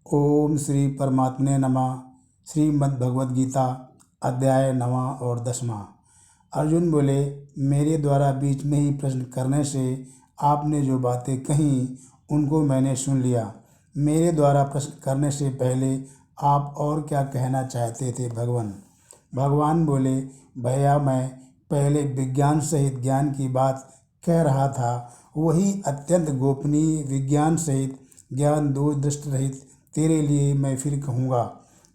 ओम श्री परमात्मने नमः। श्रीमद् भगवद गीता अध्याय 9वां और 10वां। अर्जुन बोले, मेरे द्वारा बीच में ही प्रश्न करने से आपने जो बातें कहीं उनको मैंने सुन लिया। मेरे द्वारा प्रश्न करने से पहले आप और क्या कहना चाहते थे भगवान? भगवान बोले, भैया मैं पहले विज्ञान सहित ज्ञान की बात कह रहा था, वही अत्यंत गोपनीय विज्ञान सहित ज्ञान दोष दृष्टि रहित तेरे लिए मैं फिर कहूँगा,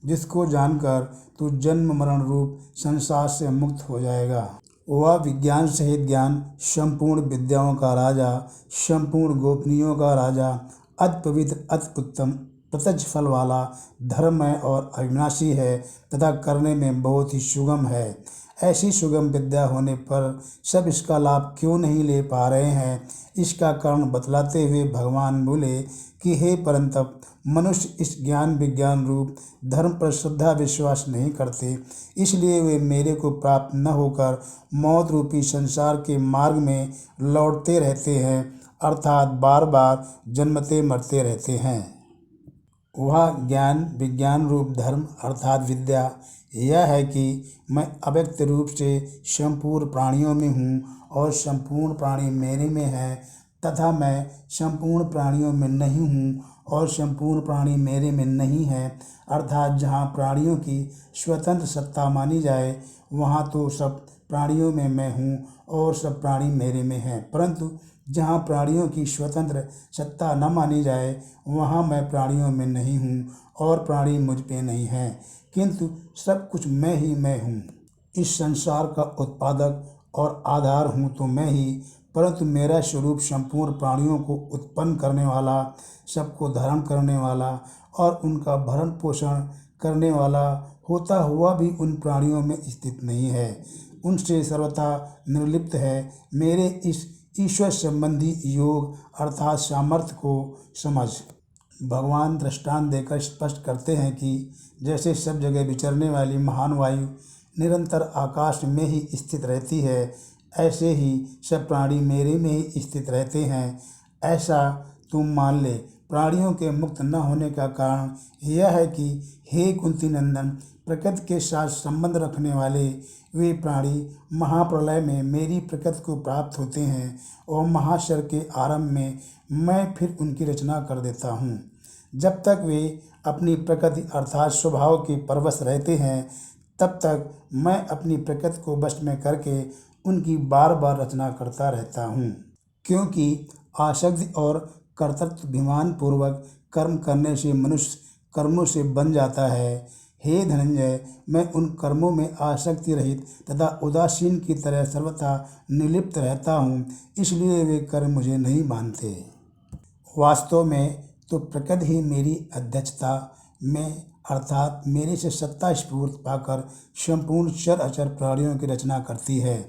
जिसको जानकर तू जन्म मरण रूप संसार से मुक्त हो जाएगा। वह विज्ञान सहित ज्ञान संपूर्ण विद्याओं का राजा, संपूर्ण गोपनीयों का राजा, अति पवित्र, अति उत्तम, प्रत्यक्ष फल वाला, धर्ममय और अविनाशी है तथा करने में बहुत ही सुगम है। ऐसी सुगम विद्या होने पर सब इसका लाभ क्यों नहीं ले पा रहे हैं? इसका कारण बतलाते हुए भगवान बोले कि हे परंतप, मनुष्य इस ज्ञान विज्ञान रूप धर्म पर श्रद्धा विश्वास नहीं करते, इसलिए वे मेरे को प्राप्त न होकर मौत रूपी संसार के मार्ग में लौटते रहते हैं, अर्थात बार बार जन्मते मरते रहते हैं। वह ज्ञान विज्ञान रूप धर्म अर्थात विद्या यह है कि मैं अव्यक्त रूप से संपूर्ण प्राणियों में हूँ और संपूर्ण प्राणी मेरे में हैं, तथा मैं संपूर्ण प्राणियों में नहीं हूँ और संपूर्ण प्राणी मेरे में नहीं है। अर्थात जहाँ प्राणियों की स्वतंत्र सत्ता मानी जाए वहाँ तो सब प्राणियों में मैं हूँ और सब प्राणी मेरे में हैं, परंतु जहाँ प्राणियों की स्वतंत्र सत्ता न मानी जाए वहाँ मैं प्राणियों में नहीं हूँ और प्राणी मुझ पे नहीं हैं, किंतु सब कुछ मैं ही मैं हूँ। इस संसार का उत्पादक और आधार हूँ तो मैं ही, परंतु मेरा स्वरूप संपूर्ण प्राणियों को उत्पन्न करने वाला, सबको धारण करने वाला और उनका भरण पोषण करने वाला होता हुआ भी उन प्राणियों में स्थित नहीं है, उनसे सर्वथा निर्लिप्त है। मेरे इस ईश्वर संबंधी योग अर्थात सामर्थ्य को समझ। भगवान दृष्टांत देकर स्पष्ट करते हैं कि जैसे सब जगह विचरने वाली महान वायु निरंतर आकाश में ही स्थित रहती है, ऐसे ही सब प्राणी मेरे में ही स्थित रहते हैं। ऐसा तुम मान ले। प्राणियों के मुक्त न होने का कारण यह है कि हे कुंती नंदन, प्रकृति के साथ संबंध रखने वाले वे प्राणी महाप्रलय में मेरी प्रकृति को प्राप्त होते हैं और महाशर के आरंभ में मैं फिर उनकी रचना कर देता हूँ। जब तक वे अपनी प्रकृति अर्थात स्वभाव के परवश रहते हैं, तब तक मैं अपनी प्रकृति को वश में करके उनकी बार बार रचना करता रहता हूँ। क्योंकि आसक्ति और कर्तृत्वाभिमान पूर्वक कर्म करने से मनुष्य कर्मों से बन जाता है। हे धनंजय, मैं उन कर्मों में आसक्ति रहित तथा उदासीन की तरह सर्वथा निर्लिप्त रहता हूँ, इसलिए वे कर्म मुझे नहीं मानते। वास्तव में तो प्रकृति ही मेरी अध्यक्षता में अर्थात मेरे से सत्ता स्फूर्त पाकर संपूर्ण चर अचर प्राणियों की रचना करती है।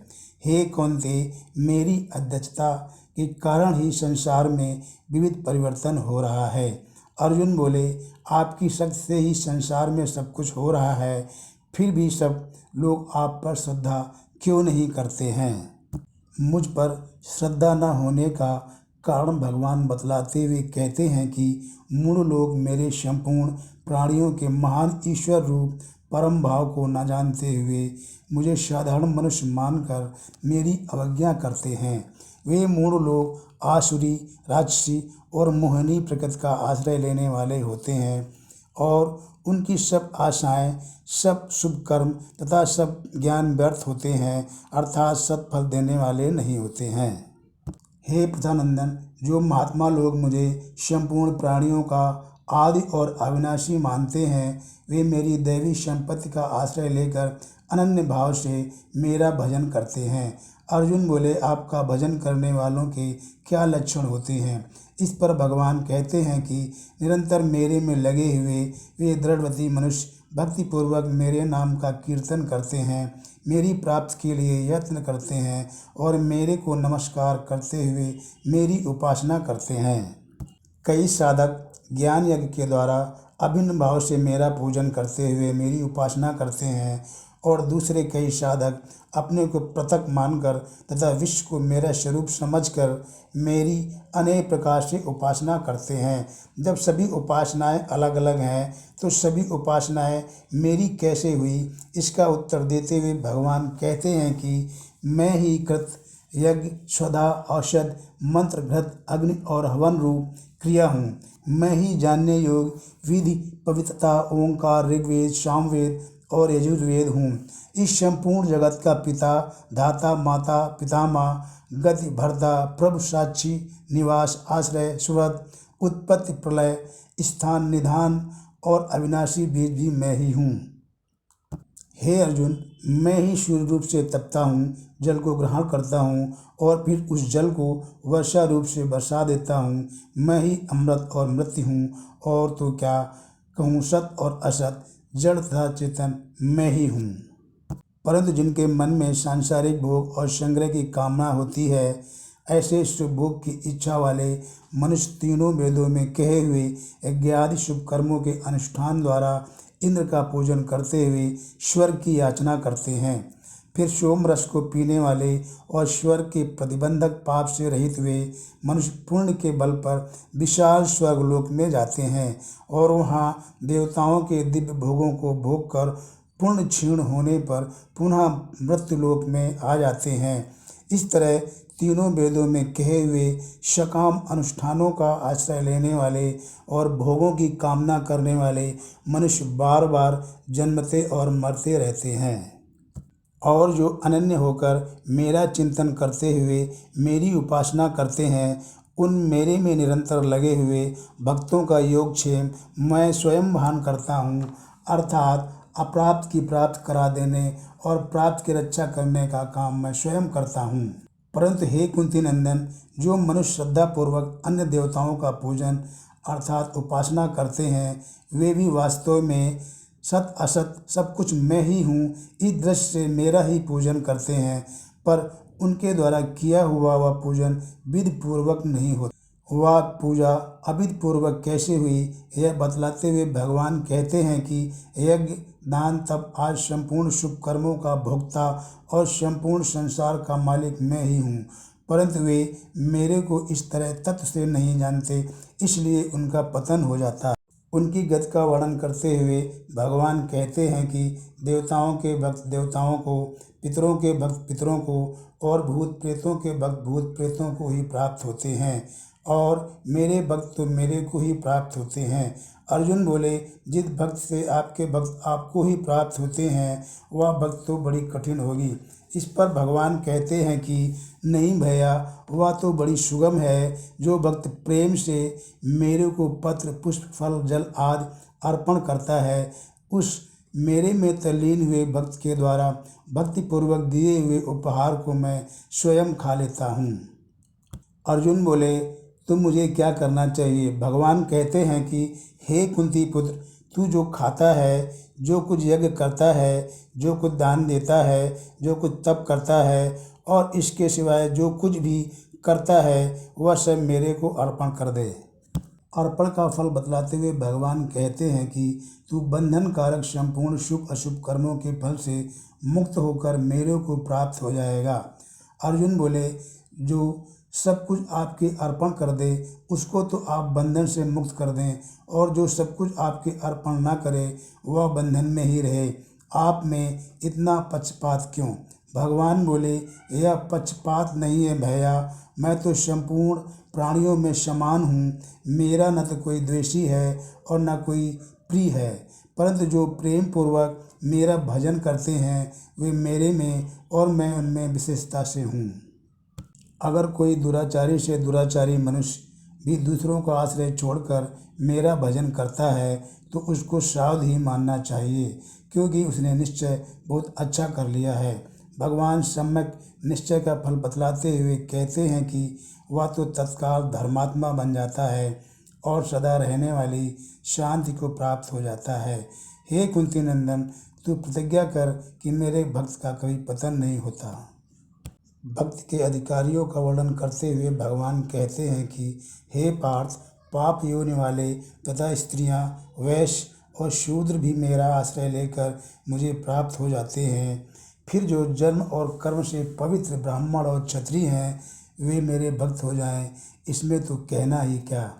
हे कौन्ते, मेरी अध्यक्षता के कारण ही संसार में विविध परिवर्तन हो रहा है। अर्जुन बोले, आपकी शक्ति से ही संसार में सब कुछ हो रहा है, फिर भी सब लोग आप पर श्रद्धा क्यों नहीं करते हैं? मुझ पर श्रद्धा न होने का कारण भगवान बतलाते हुए कहते हैं कि मूढ़ लोग मेरे संपूर्ण प्राणियों के महान ईश्वर रूप परम भाव को न जानते हुए मुझे साधारण मनुष्य मानकर मेरी अवज्ञा करते हैं। वे मूढ़ लोग आसुरी, राजसी और मोहिनी प्रकृति का आश्रय लेने वाले होते हैं और उनकी सब आशाएं, सब शुभ कर्म तथा सब ज्ञान व्यर्थ होते हैं, अर्थात सत्फल देने वाले नहीं होते हैं। हे प्रथानंदन, जो महात्मा लोग मुझे संपूर्ण प्राणियों का आदि और अविनाशी मानते हैं, वे मेरी दैवी संपत्ति का आश्रय लेकर अनन्य भाव से मेरा भजन करते हैं। अर्जुन बोले, आपका भजन करने वालों के क्या लक्षण होते हैं? इस पर भगवान कहते हैं कि निरंतर मेरे में लगे हुए वे दृढ़व्रती मनुष्य भक्तिपूर्वक मेरे नाम का कीर्तन करते हैं, मेरी प्राप्ति के लिए यत्न करते हैं और मेरे को नमस्कार करते हुए मेरी उपासना करते हैं। कई साधक ज्ञान यज्ञ के द्वारा अभिन्न भाव से मेरा पूजन करते हुए मेरी उपासना करते हैं और दूसरे कई साधक अपने को पृथक मानकर तथा विश्व को मेरा स्वरूप समझकर मेरी अनेक प्रकार से उपासना करते हैं। जब सभी उपासनाएं अलग अलग हैं तो सभी उपासनाएं मेरी कैसे हुई, इसका उत्तर देते हुए भगवान कहते हैं कि मैं ही कृत यज्ञ स्वधा औषध मंत्र घृत अग्नि और हवन रूप क्रिया हूँ। मैं ही जानने योग विधि पवित्रता ओंकार ऋग्वेद सामवेद और यजुर्वेद हूँ। इस संपूर्ण जगत का पिता धाता माता पितामह गति भरता प्रभु साक्षी निवास आश्रय सुहृद उत्पत्ति प्रलय स्थान निधान और अविनाशी बीज भी मैं ही हूँ। हे अर्जुन, मैं ही सूर्य रूप से तपता हूँ, जल को ग्रहण करता हूँ और फिर उस जल को वर्षा रूप से बरसा देता हूँ। मैं ही अमृत और मृत्यु हूँ। और तो क्या कहूँ, सत और असत जड़ तथा चेतन मैं ही हूँ। परंतु जिनके मन में सांसारिक भोग और संग्रह की कामना होती है, ऐसे शुभ भोग की इच्छा वाले मनुष्य तीनों वेदों में कहे हुए यज्ञादि शुभ कर्मों के अनुष्ठान द्वारा इंद्र का पूजन करते हुए स्वर्ग की याचना करते हैं। फिर सोम रस को पीने वाले और स्वर्ग के प्रतिबंधक पाप से रहित हुए मनुष्य पुण्य के बल पर विशाल स्वर्गलोक में जाते हैं और वहाँ देवताओं के दिव्य भोगों को भोग कर पुण्य क्षीण होने पर पुनः मृत्युलोक में आ जाते हैं। इस तरह तीनों वेदों में कहे हुए सकाम अनुष्ठानों का आश्रय लेने वाले और भोगों की कामना करने वाले मनुष्य बार बार जन्मते और मरते रहते हैं। और जो अनन्य होकर मेरा चिंतन करते हुए मेरी उपासना करते हैं, उन मेरे में निरंतर लगे हुए भक्तों का योगक्षेम मैं स्वयं वहन करता हूँ। अर्थात अप्राप्त की प्राप्त करा देने और प्राप्त की रक्षा करने का काम मैं स्वयं करता हूँ। परंतु हे कुंती नंदन, जो मनुष्य श्रद्धापूर्वक अन्य देवताओं का पूजन अर्थात उपासना करते हैं, वे भी वास्तव में सत असत सब कुछ मैं ही हूँ इस दृष्टि से मेरा ही पूजन करते हैं, पर उनके द्वारा किया हुआ वह पूजन विधि पूर्वक नहीं होता। वह पूजा अविधि पूर्वक कैसे हुई, यह बतलाते हुए भगवान कहते हैं कि यज्ञ दान तप आज संपूर्ण शुभ कर्मों का भोक्ता और संपूर्ण संसार का मालिक मैं ही हूँ। परंतु वे मेरे को इस तरह तत्व से नहीं जानते, इसलिए उनका पतन हो जाता है। उनकी गति का वर्णन करते हुए भगवान कहते हैं कि देवताओं के भक्त देवताओं को, पितरों के भक्त पितरों को और भूत प्रेतों के भक्त भूत प्रेतों को ही प्राप्त होते हैं और मेरे भक्त तो मेरे को ही प्राप्त होते हैं। अर्जुन बोले, जिस भक्त से आपके भक्त आपको ही प्राप्त होते हैं, वह भक्त तो बड़ी कठिन होगी। इस पर भगवान कहते हैं कि नहीं भैया, वह तो बड़ी सुगम है। जो भक्त प्रेम से मेरे को पत्र पुष्प फल जल आदि अर्पण करता है, उस मेरे में तल्लीन हुए भक्त के द्वारा भक्तिपूर्वक दिए हुए उपहार को मैं स्वयं खा लेता हूँ। अर्जुन बोले, तो मुझे क्या करना चाहिए? भगवान कहते हैं कि हे कुंती पुत्र, तू जो खाता है, जो कुछ यज्ञ करता है, जो कुछ दान देता है, जो कुछ तप करता है और इसके सिवाय जो कुछ भी करता है, वह सब मेरे को अर्पण कर दे। अर्पण का फल बतलाते हुए भगवान कहते हैं कि तू बंधन कारक संपूर्ण शुभ अशुभ कर्मों के फल से मुक्त होकर मेरे को प्राप्त हो जाएगा। अर्जुन बोले, जो सब कुछ आपके अर्पण कर दे, उसको तो आप बंधन से मुक्त कर दें, और जो सब कुछ आपके अर्पण ना करे, वह बंधन में ही रहे। आप में इतना पक्षपात क्यों? भगवान बोले, यह पक्षपात नहीं है भैया, मैं तो संपूर्ण प्राणियों में समान हूँ। मेरा न तो कोई द्वेषी है और न कोई प्रिय है, परंतु जो प्रेम पूर्वक मेरा भजन करते हैं, वे मेरे में और मैं उनमें विशेषता से हूँ। अगर कोई दुराचारी से दुराचारी मनुष्य भी दूसरों का आश्रय छोड़कर मेरा भजन करता है, तो उसको सावध ही मानना चाहिए, क्योंकि उसने निश्चय बहुत अच्छा कर लिया है। भगवान सम्यक निश्चय का फल बतलाते हुए कहते हैं कि वह तो तत्काल धर्मात्मा बन जाता है और सदा रहने वाली शांति को प्राप्त हो जाता है। हे कुंती नंदन, तू प्रतिज्ञा कर कि मेरे भक्त का कभी पतन नहीं होता। भक्ति के अधिकारियों का वर्णन करते हुए भगवान कहते हैं कि हे पार्थ, पाप योनि वाले तथा स्त्रियां, वैश्य और शूद्र भी मेरा आश्रय लेकर मुझे प्राप्त हो जाते हैं। फिर जो जन्म और कर्म से पवित्र ब्राह्मण और क्षत्रिय हैं वे मेरे भक्त हो जाएं, इसमें तो कहना ही क्या।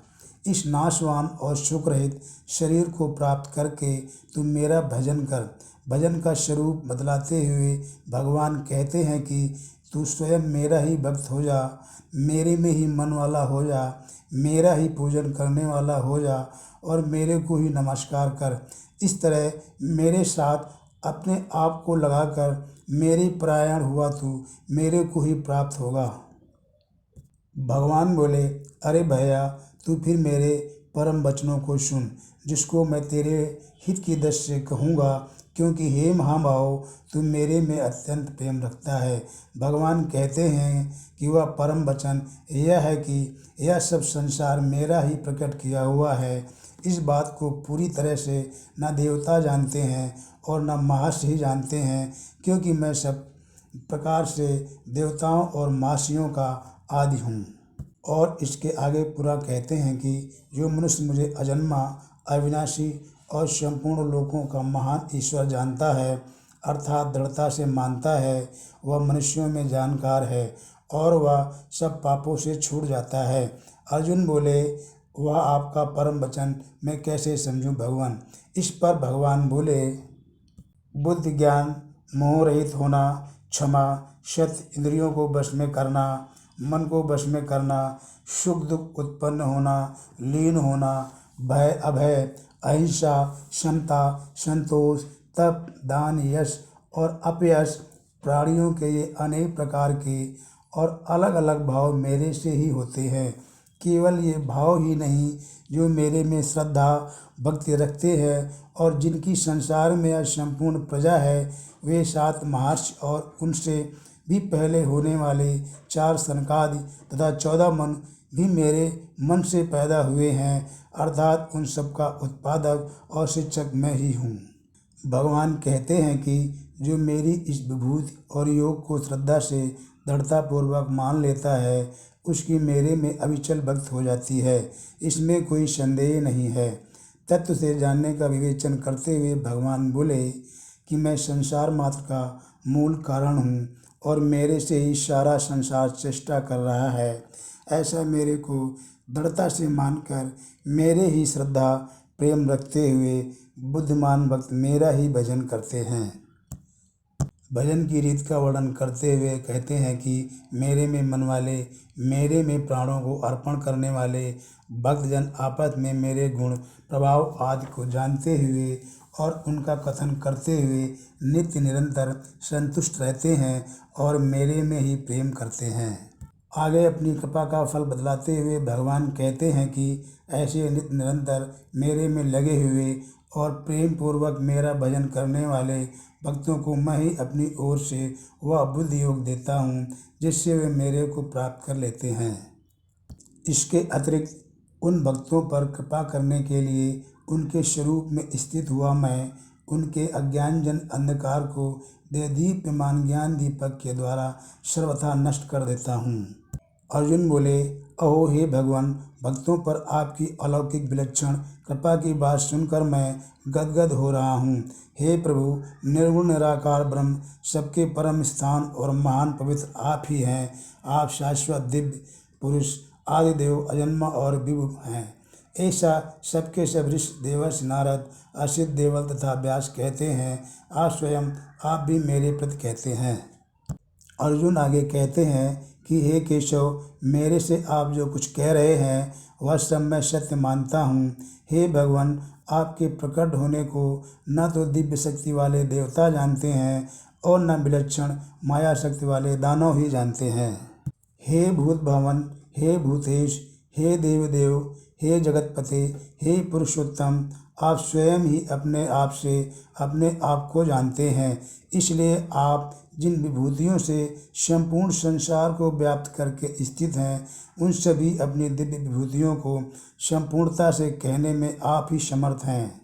इस नाशवान और सुख रहित शरीर को प्राप्त करके तू मेरा भजन कर। भजन का स्वरूप बतलाते हुए भगवान कहते हैं कि तू स्वयं मेरा ही भक्त हो जा, मेरे में ही मन वाला हो जा, मेरा ही पूजन करने वाला हो जा और मेरे को ही नमस्कार कर। इस तरह मेरे साथ अपने आप को लगाकर मेरे परायण हुआ तू मेरे को ही प्राप्त होगा। भगवान बोले, अरे भैया, तू फिर मेरे परम वचनों को सुन, जिसको मैं तेरे हित की दृष्टि से कहूँगा, क्योंकि हे महाभाव, तू मेरे में अत्यंत प्रेम रखता है। भगवान कहते हैं कि वह परम वचन यह है कि यह सब संसार मेरा ही प्रकट किया हुआ है। इस बात को पूरी तरह से न देवता जानते हैं और न महर्षि ही जानते हैं, क्योंकि मैं सब प्रकार से देवताओं और महर्षियों का आदि हूँ। और इसके आगे पूरा कहते हैं कि जो मनुष्य मुझे अजन्मा, अविनाशी और संपूर्ण लोकों का महान ईश्वर जानता है, अर्थात दृढ़ता से मानता है, वह मनुष्यों में जानकार है और वह सब पापों से छूट जाता है। अर्जुन बोले, वह आपका परम वचन मैं कैसे समझूं भगवान। इस पर भगवान बोले, बुद्धि ज्ञान मोह रहित होना, क्षमा, सत्य, इंद्रियों को वश में करना, मन को वश में करना, सुख दुख उत्पन्न होना, लीन होना, भय अभय, अहिंसा, समता, संतोष, तप, दान, यश और अपयश, प्राणियों के ये अनेक प्रकार के और अलग अलग भाव मेरे से ही होते हैं। केवल ये भाव ही नहीं, जो मेरे में श्रद्धा भक्ति रखते हैं और जिनकी संसार में यह संपूर्ण प्रजा है, वे 7 महर्षि और उनसे भी पहले होने वाले 4 सनकादि तथा 14 मन भी मेरे मन से पैदा हुए हैं, अर्थात उन सब का उत्पादक और शिक्षक मैं ही हूँ। भगवान कहते हैं कि जो मेरी इस विभूति और योग को श्रद्धा से दृढ़तापूर्वक मान लेता है, उसकी मेरे में अविचल भक्त हो जाती है, इसमें कोई संदेह नहीं है। तत्व से जानने का विवेचन करते हुए भगवान बोले कि मैं संसार मात्र का मूल कारण हूँ और मेरे से ही सारा संसार चेष्टा कर रहा है। ऐसा मेरे को दृढ़ता से मानकर मेरे ही श्रद्धा प्रेम रखते हुए बुद्धिमान भक्त मेरा ही भजन करते हैं। भजन की रीत का वर्णन करते हुए कहते हैं कि मेरे में मन वाले, मेरे में प्राणों को अर्पण करने वाले भक्तजन आपस में मेरे गुण प्रभाव आदि को जानते हुए और उनका कथन करते हुए नित्य निरंतर संतुष्ट रहते हैं और मेरे में ही प्रेम करते हैं। आगे अपनी कृपा का फल बतलाते हुए भगवान कहते हैं कि ऐसे नित्य निरंतर मेरे में लगे हुए और प्रेम पूर्वक मेरा भजन करने वाले भक्तों को मैं ही अपनी ओर से वह बुद्धि योग देता हूँ, जिससे वे मेरे को प्राप्त कर लेते हैं। इसके अतिरिक्त उन भक्तों पर कृपा करने के लिए उनके स्वरूप में स्थित हुआ मैं उनके अज्ञानजन अंधकार को दीप्यमान ज्ञान दीपक के द्वारा सर्वथा नष्ट कर देता हूँ। अर्जुन बोले, अहो हे भगवान, भक्तों पर आपकी अलौकिक विलक्षण कृपा की बात सुनकर मैं गदगद हो रहा हूँ। हे प्रभु, निर्गुण निराकार ब्रह्म, सबके परम स्थान और महान पवित्र आप ही हैं। आप शाश्वत दिव्य पुरुष, आदिदेव, अजन्मा और विभु हैं। ऐसा सबके सब ऋषि, देवर्षि, नारद, असित, देवल तथा व्यास कहते हैं। आप स्वयं आप भी मेरे प्रति कहते हैं। अर्जुन आगे कहते हैं कि हे केशव, मेरे से आप जो कुछ कह रहे हैं वह सब मैं सत्य मानता हूँ। हे भगवान, आपके प्रकट होने को न तो दिव्य शक्ति वाले देवता जानते हैं और न विलक्षण माया शक्ति वाले दानव ही जानते हैं। हे भूत भवन, हे भूतेश, हे देवदेव, हे जगतपते, हे पुरुषोत्तम, आप स्वयं ही अपने आप से अपने आप को जानते हैं। इसलिए आप जिन विभूतियों से संपूर्ण संसार को व्याप्त करके स्थित हैं, उन सभी अपनी दिव्य विभूतियों को संपूर्णता से कहने में आप ही समर्थ हैं।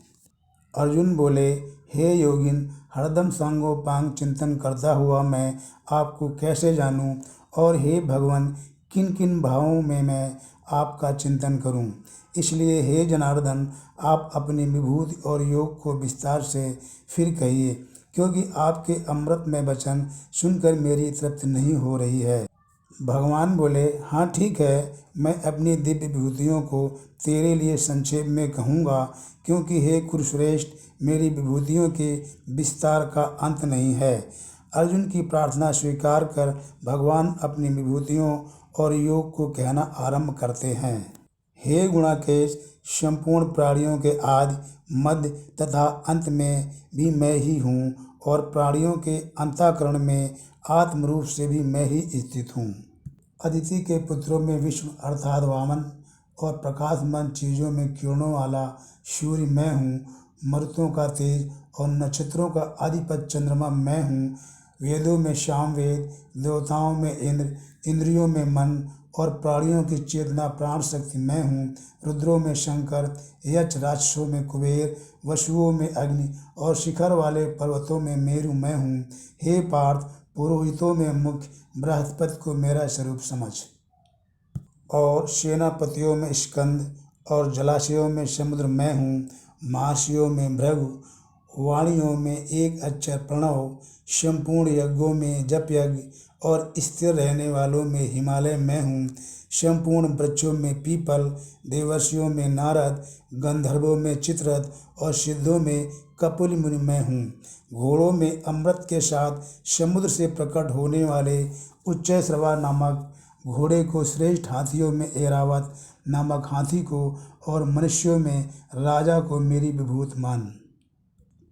अर्जुन बोले, हे योगिन, हरदम सांगोपांग चिंतन करता हुआ मैं आपको कैसे जानूं, और हे भगवान, किन किन भावों में मैं आपका चिंतन करूं। इसलिए हे जनार्दन, आप अपनी विभूति और योग को विस्तार से फिर कहिए, क्योंकि आपके अमृतमय वचन सुनकर मेरी तृप्ति नहीं हो रही है। भगवान बोले, हाँ ठीक है, मैं अपनी दिव्य विभूतियों को तेरे लिए संक्षेप में कहूँगा, क्योंकि हे कुरुश्रेष्ठ, मेरी विभूतियों के विस्तार का अंत नहीं है। अर्जुन की प्रार्थना स्वीकार कर भगवान अपनी विभूतियों और योग को कहना आरंभ करते हैं। हे गुणाकेश, संपूर्ण प्राणियों के आदि, मध्य तथा अंत में भी मैं ही हूँ, और प्राणियों के अंतःकरण में आत्म रूप से भी मैं ही स्थित हूँ। अदिति के पुत्रों में विष्णु अर्थात वामन, और प्रकाशमान चीज़ों में किरणों वाला सूर्य मैं हूँ। मरुतों का तेज और नक्षत्रों का अधिपति चंद्रमा मैं हूँ। वेदों में सामवेद, देवताओं में इंद्र, इंद्रियों में मन, और प्राणियों की चेतना प्राण शक्ति मैं हूँ। रुद्रों में शंकर, यक्ष राक्षसों में कुबेर, वसुओं में अग्नि, और शिखर वाले पर्वतों में मेरु मैं हूँ। हे पार्थ, पुरोहितों में मुख्य बृहस्पति को मेरा स्वरूप समझ, और सेनापतियों में स्कंद, और जलाशयों में समुद्र मैं हूँ। महर्षियों में भृगु, वाणियों में एक अक्षर प्रणव, संपूर्ण यज्ञों में जप यज्ञ, और स्थिर रहने वालों में हिमालय मैं हूँ। संपूर्ण वृक्षों में पीपल, देवर्षियों में नारद, गंधर्वों में चित्ररथ, और सिद्धों में कपिल मुनि मैं हूँ। घोड़ों में अमृत के साथ समुद्र से प्रकट होने वाले उच्चैश्रवा नामक घोड़े को, श्रेष्ठ हाथियों में ऐरावत नामक हाथी को, और मनुष्यों में राजा को मेरी विभूत मान।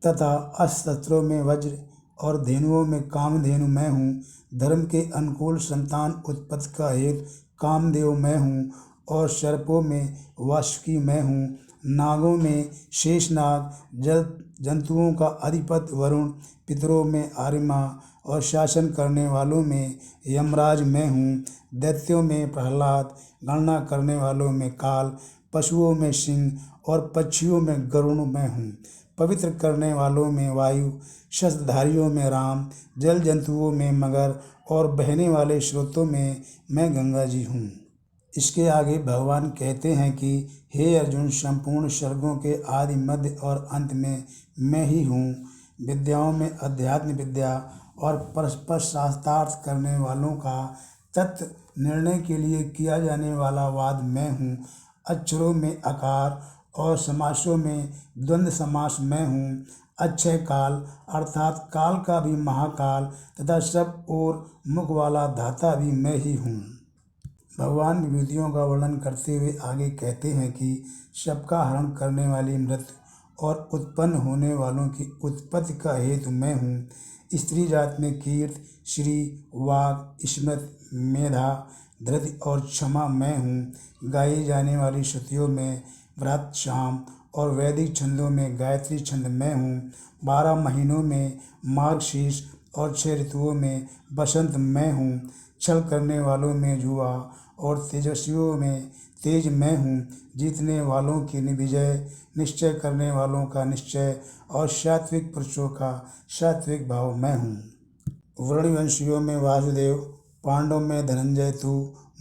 तथा अस्त्रों में वज्र, और धेनुओं में कामधेनु मैं हूँ। धर्म के अनुकूल संतान उत्पत्ति का हेतु कामदेव मैं हूँ, और सर्पों में वासुकी मैं हूँ। नागों में शेषनाग, जल जंतुओं का अधिपति वरुण, पितरों में आर्यमा, और शासन करने वालों में यमराज मैं हूँ। दैत्यों में प्रहलाद, गणना करने वालों में काल, पशुओं में सिंह, और पक्षियों में गरुण मैं हूँ। पवित्र करने वालों में वायु, शस्त्रधारियों में राम, जल जंतुओं में मगर, और बहने वाले स्रोतों में मैं गंगा जी हूँ। इसके आगे भगवान कहते हैं कि हे अर्जुन, संपूर्ण स्वर्गों के आदि, मध्य और अंत में मैं ही हूँ। विद्याओं में अध्यात्म विद्या और परस्पर शास्त्रार्थ करने वालों का तत्व निर्णय के लिए किया जाने वाला वाद मैं हूँ। अक्षरों में आकार और समासों में द्वंद्व समास मैं हूँ। अक्षय काल अर्थात काल का भी महाकाल तथा सब और मुख वाला धाता भी मैं ही हूँ। भगवान विभूतियों का वर्णन करते हुए आगे कहते हैं कि सबका हरण करने वाली मृत्यु और उत्पन्न होने वालों की उत्पत्ति का हेतु मैं हूँ। स्त्री जात में कीर्ति, श्री, वाक, स्मृति, मेधा, धृति और क्षमा मैं हूँ। गाई जाने वाली श्रुतियों में व्रत, शाम, और वैदिक छंदों में गायत्री छंद मैं हूँ। 12 महीनों में मार्गशीर्ष और 6 ऋतुओं में बसंत मैं हूँ। छल करने वालों में जुआ और तेजस्वियों में तेज मैं हूँ। जीतने वालों की विजय, निश्चय करने वालों का निश्चय, और सात्विक पुरुषों का सात्विक भाव मैं हूँ। वर्णवंशियों में वासुदेव, पांडवों में धनंजय तू,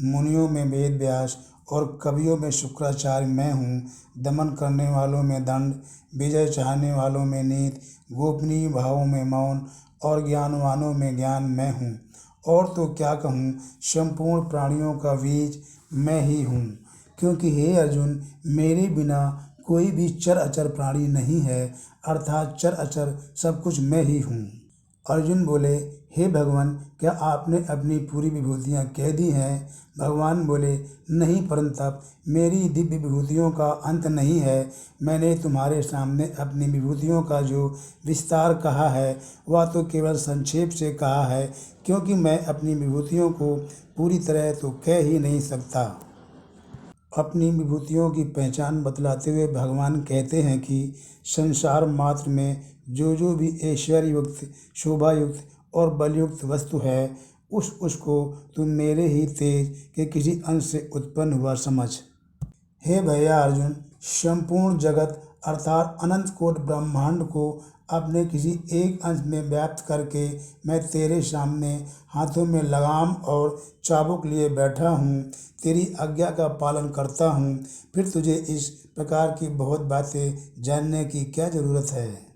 मुनियों में वेद व्यास, और कवियों में शुक्राचार्य मैं हूँ। दमन करने वालों में दंड, विजय चाहने वालों में नीति, गोपनीय भावों में मौन, और ज्ञानवानों में ज्ञान मैं हूँ। और तो क्या कहूँ, संपूर्ण प्राणियों का बीज मैं ही हूँ। क्योंकि हे अर्जुन, मेरे बिना कोई भी चर अचर प्राणी नहीं है, अर्थात चर अचर सब कुछ मैं ही हूँ। अर्जुन बोले, हे भगवान, क्या आपने अपनी पूरी विभूतियाँ कह दी हैं? भगवान बोले, नहीं परंतप, मेरी दिव्य विभूतियों का अंत नहीं है। मैंने तुम्हारे सामने अपनी विभूतियों का जो विस्तार कहा है वह तो केवल संक्षेप से कहा है, क्योंकि मैं अपनी विभूतियों को पूरी तरह तो कह ही नहीं सकता। अपनी विभूतियों की पहचान बतलाते हुए भगवान कहते हैं कि संसार मात्र में जो भी ऐश्वर्य युक्त, शोभा युक्त और बलयुक्त वस्तु है, उसको तुम मेरे ही तेज के किसी अंश से उत्पन्न हुआ समझ। हे भैया अर्जुन, संपूर्ण जगत अर्थात अनंत कोट ब्रह्मांड को अपने किसी एक अंश में व्याप्त करके मैं तेरे सामने हाथों में लगाम और चाबुक लिए बैठा हूँ, तेरी आज्ञा का पालन करता हूँ। फिर तुझे इस प्रकार की बहुत बातें जानने की क्या ज़रूरत है?